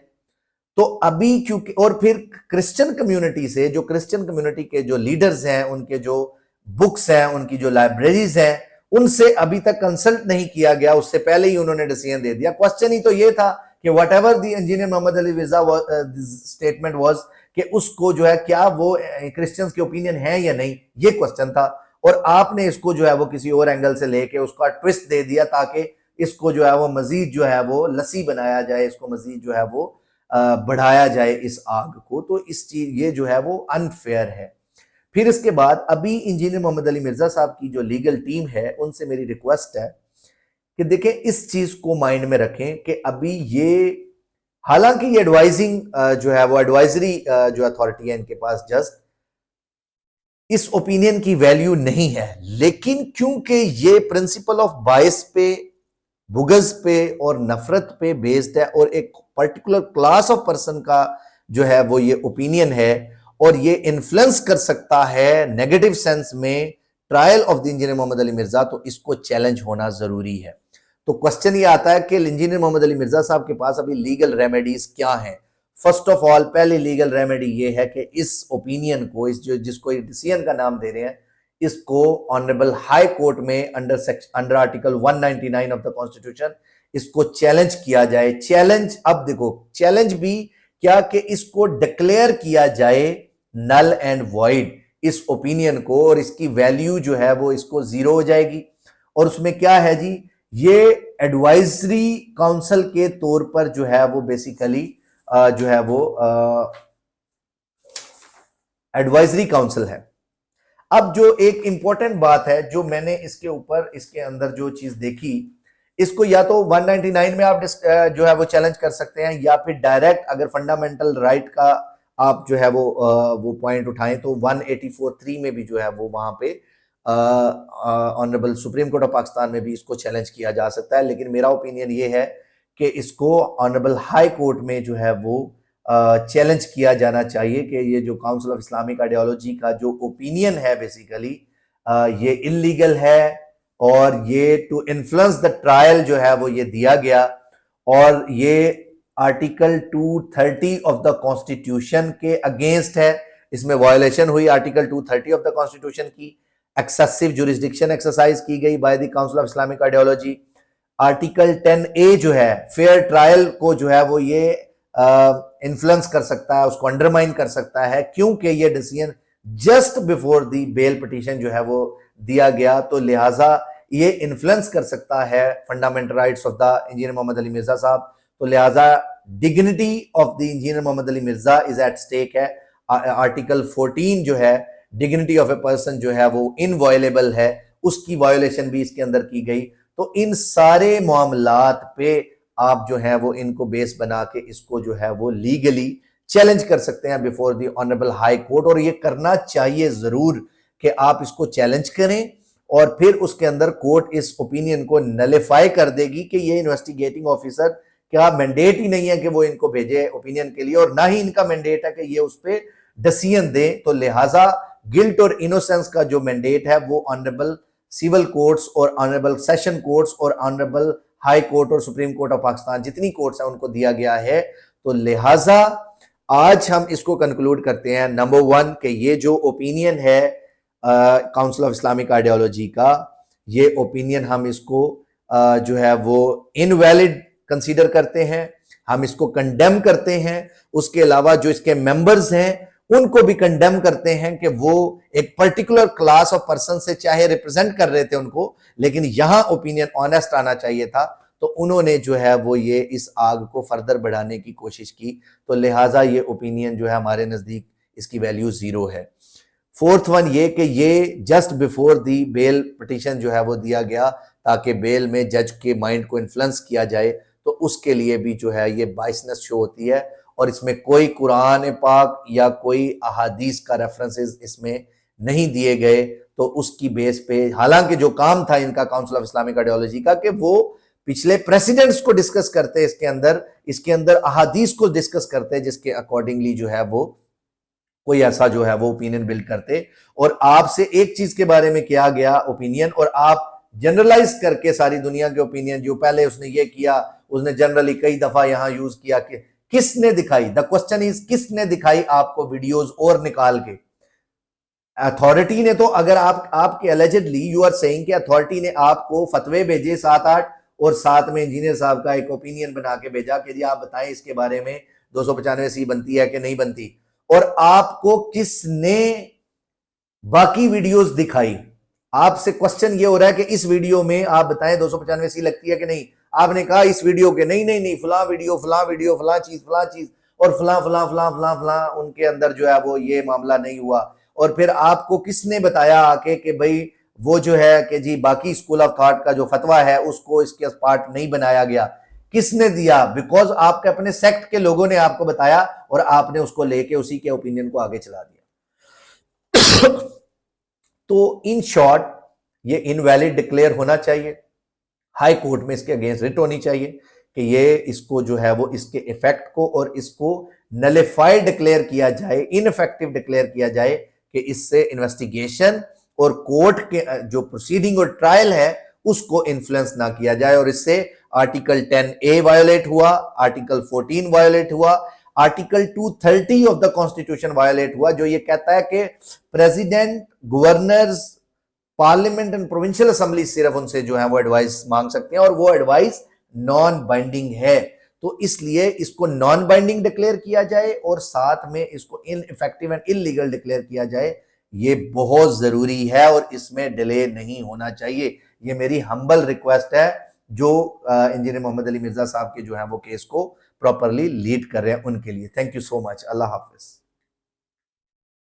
तो अभी क्योंकि और फिर क्रिश्चियन कम्युनिटी से, जो क्रिश्चियन कम्युनिटी के जो लीडर्स हैं, उनके जो बुक्स हैं, उनकी जो लाइब्रेरीज हैं, उनसे अभी तक कंसल्ट नहीं किया गया, उससे पहले ही उन्होंने डिसीजन दे दिया। क्वेश्चन ही तो ये था कि whatever the engineer Mohammad Ali Mirza statement was कि उसको जो है क्या वो क्रिश्चियंस के ओपिनियन है या नहीं, ये क्वेश्चन था। और आपने इसको जो है वो किसी और एंगल से लेके उसका ट्विस्ट दे दिया ताकि इसको जो है वो मजीद जो है वो लस्सी बनाया जाए, इसको मजीद जो है वो बढ़ाया जाए इस आग को। तो इस चीज ये जो है वो अनफेयर है। फिर इसके बाद अभी इंजीनियर मोहम्मद अली मिर्जा साहब की जो लीगल टीम है उनसे मेरी रिक्वेस्ट है कि देखें इस चीज को माइंड में रखें कि अभी ये हालांकि ये एडवाइजिंग जो है वो एडवाइजरी जो अथॉरिटी है इनके पास जस्ट इस ओपिनियन की वैल्यू नहीं है, लेकिन क्योंकि ये प्रिंसिपल ऑफ बायस पे, बुगज पे और नफरत पे बेस्ड है और एक पर्टिकुलर क्लास ऑफ पर्सन का जो है वो ये ओपिनियन है और ये इन्फ्लुएंस कर सकता है नेगेटिव सेंस में trial of the engineer Mohammad Ali Mirza, तो इसको चैलेंज होना जरूरी है। तो क्वेश्चन ये आता है कि इंजीनियर मोहम्मद अली मिर्जा साहब के पास अभी लीगल रेमेडीज क्या हैं। फर्स्ट ऑफ ऑल पहली लीगल रेमेडी ये है कि इस ओपिनियन को, इस जो जिसको डिसीजन का नाम दे रहे हैं, इसको ऑनरेबल हाई कोर्ट में under article 199 of the constitution इसको चैलेंज किया जाए। चैलेंज, अब देखो चैलेंज भी क्या कि इसको डिक्लेयर किया जाए नल एंड वॉइड इस ओपिनियन को, और इसकी वैल्यू जो है वो इसको जीरो हो जाएगी। और उसमें क्या है जी, ये एडवाइजरी काउंसिल के तौर पर जो है वो बेसिकली जो है वो एडवाइजरी काउंसिल है। अब जो एक इंपॉर्टेंट बात है जो मैंने इसके ऊपर इसके अंदर जो चीज देखी, इसको या तो 199 में आप जो है वो चैलेंज कर सकते हैं, या फिर डायरेक्ट अगर फंडामेंटल राइट का आप जो है वो पॉइंट उठाएं तो 184(3) में भी जो है वो वहां पे honourable supreme court of Pakistan में भी इसको चैलेंज किया जा सकता है। लेकिन मेरा ओपिनियन ये है कि इसको ऑनरेबल हाई कोर्ट में जो है वो चैलेंज किया जाना चाहिए कि ये जो काउंसिल ऑफ इस्लामिक आइडियोलॉजी का जो ओपिनियन है बेसिकली ये इलीगल है, और ये टू इन्फ्लुएंस द ट्रायल जो है वो ये दिया गया, और ये आर्टिकल 230 ऑफ द कॉन्स्टिट्यूशन के अगेंस्ट है। इसमें वायोलेशन हुई आर्टिकल 230 ऑफ द कॉन्स्टिट्यूशन की, एक्सेसिव जुरिस्डिक्शन एक्सरसाइज की गई by the council of Islamic ideology. Article 10A जो है फेयर ट्रायल को जो है वो ये इन्फ्लुएंस कर सकता है, उसको अंडरमाइन कर सकता है, क्योंकि ये decision just before the bail petition जो है वो दिया गया, तो लिहाजा ये इन्फ्लुएंस कर सकता है fundamental rights of the engineer Mohammad Ali Mirza साहब। तो लिहाजा dignity of the engineer Mohammad Ali Mirza is at stake है। आर्टिकल 14 जो है डिग्निटी ऑफ ए पर्सन जो है वो इनवॉयलेबल है, उसकी वायोलेशन भी इसके अंदर की गई। तो इन सारे मामलात पे आप जो है वो इनको बेस बना के इसको जो है वो लीगली चैलेंज कर सकते हैं before the honourable high court, और ये करना चाहिए जरूर कि आप इसको चैलेंज करें, और फिर उसके अंदर कोर्ट इस ओपिनियन को नलिफाई कर देगी कि ये इन्वेस्टिगेटिंग ऑफिसर का मैंडेट ही नहीं है कि वो इनको भेजे ओपिनियन के लिए, और ना ही इनका मैंडेट है कि ये उस पर डिसीजन दे। तो लिहाजा गिल्ट और इनोसेंस का जो मैंडेट है वो ऑनरेबल सिविल कोर्ट्स और ऑनरेबल सेशन कोर्ट्स और ऑनरेबल हाई कोर्ट और सुप्रीम कोर्ट ऑफ पाकिस्तान जितनी कोर्ट्स हैं उनको दिया गया है। तो लिहाजा आज हम इसको कंक्लूड करते हैं, नंबर 1 कि ये जो ओपिनियन है काउंसिल ऑफ इस्लामिक आइडियोलॉजी का, ये ओपिनियन हम इसको जो है वो इनवैलिड कंसीडर करते हैं, हम इसको कंडेम करते हैं। उसके अलावा जो इसके मेंबर्स हैं उनको भी कंडेम करते हैं कि वो एक पर्टिकुलर क्लास ऑफ पर्सन से चाहे रिप्रेजेंट कर रहे थे उनको, लेकिन यहां ओपिनियन ऑनेस्ट आना चाहिए था, तो उन्होंने जो है वो ये इस आग को फर्दर बढ़ाने की कोशिश की। तो लिहाजा ये ओपिनियन जो है हमारे नजदीक इसकी वैल्यू 0 है। फोर्थ वन ये कि ये just before the bail petition जो है वो दिया गया ताकि बेल में जज के माइंड को इन्फ्लुएंस किया जाए, तो उसके लिए भी जो है ये बाइसनेस शो होती है, और इसमें कोई कुरान पाक या कोई अहादीस का रेफरेंसेस इसमें नहीं दिए गए। तो उसकी बेस पे हालांकि जो काम था इनका काउंसिल ऑफ इस्लामिक आइडियोलॉजी का कि वो पिछले प्रेसिडेंट्स को डिस्कस करते, इसके अंदर अहादीस को डिस्कस करते जिसके अकॉर्डिंगली जो है वो कोई ऐसा जो है वो ओपिनियन बिल्ड करते, और आपसे एक चीज के बारे में किया गया ओपिनियन, और आप जनरलाइज करके सारी दुनिया के ओपिनियन जो पहले उसने ये किया, उसने जनरली कई दफा यहां यूज किया कि किसने दिखाई, द क्वेश्चन इज किसने दिखाई आपको वीडियोस और निकाल के। अथॉरिटी ने, तो अगर आपके एलिजिडली यू आर सेइंग कि अथॉरिटी ने आपको फतवे भेजे 7-8 और साथ में इंजीनियर साहब का एक ओपिनियन बना के भेजा कि जी आप बताएं इसके बारे में 295C बनती है कि नहीं बनती, और आपको किसने बाकी वीडियोस दिखाई। आपसे क्वेश्चन ये हो रहा है कि इस वीडियो में आप बताएं 295C लगती है कि नहीं, आपने कहा इस वीडियो के नहीं फला वीडियो फला चीज और फला उनके अंदर जो है वो ये मामला नहीं हुआ, और फिर आपको किसने बताया आके कि भाई वो जो है कि जी बाकी स्कूल ऑफ थॉट का जो फतवा है उसको इसके पार्ट नहीं बनाया गया, किसने दिया? बिकॉज आपके अपने सेक्ट के लोगों ने आपको बताया और आपने उसको लेके उसी के ओपिनियन को आगे चला दिया। तो इन शॉर्ट ये इनवैलिड डिक्लेयर होना चाहिए, हाई कोर्ट में इसके अगेंस्ट रिट होनी चाहिए कि ये इसको जो है वो इसके इफेक्ट को और इसको नलिफाइड डिक्लेयर किया जाए, इनइफेक्टिव डिक्लेयर किया जाए कि इससे इन्वेस्टिगेशन और कोर्ट के जो प्रोसीडिंग और ट्रायल है उसको इन्फ्लुएंस ना किया जाए, और इससे आर्टिकल 10A वायोलेट हुआ, आर्टिकल 14 वायोलेट हुआ, article 230 of the constitution violet हुआ, जो ये कहता है कि president, governors, parliament and provincial assembly सिर्फ उनसे जो है वो एडवाइस मांग सकते हैं, और वो एडवाइस नॉन बाइंडिंग है। तो इसलिए इसको नॉन बाइंडिंग डिक्लेयर किया जाए और साथ में इसको इनइफेक्टिव एंड इलीगल डिक्लेयर किया जाए, ये बहुत जरूरी है और इसमें डिले नहीं होना चाहिए। ये मेरी हम्बल रिक्वेस्ट है जो इंजीनियर मोहम्मद अली मिर्जा साहब के जो है वो केस को प्रॉपरली लीड कर रहे हैं उनके लिए। Thank you so much. Allah Hafiz.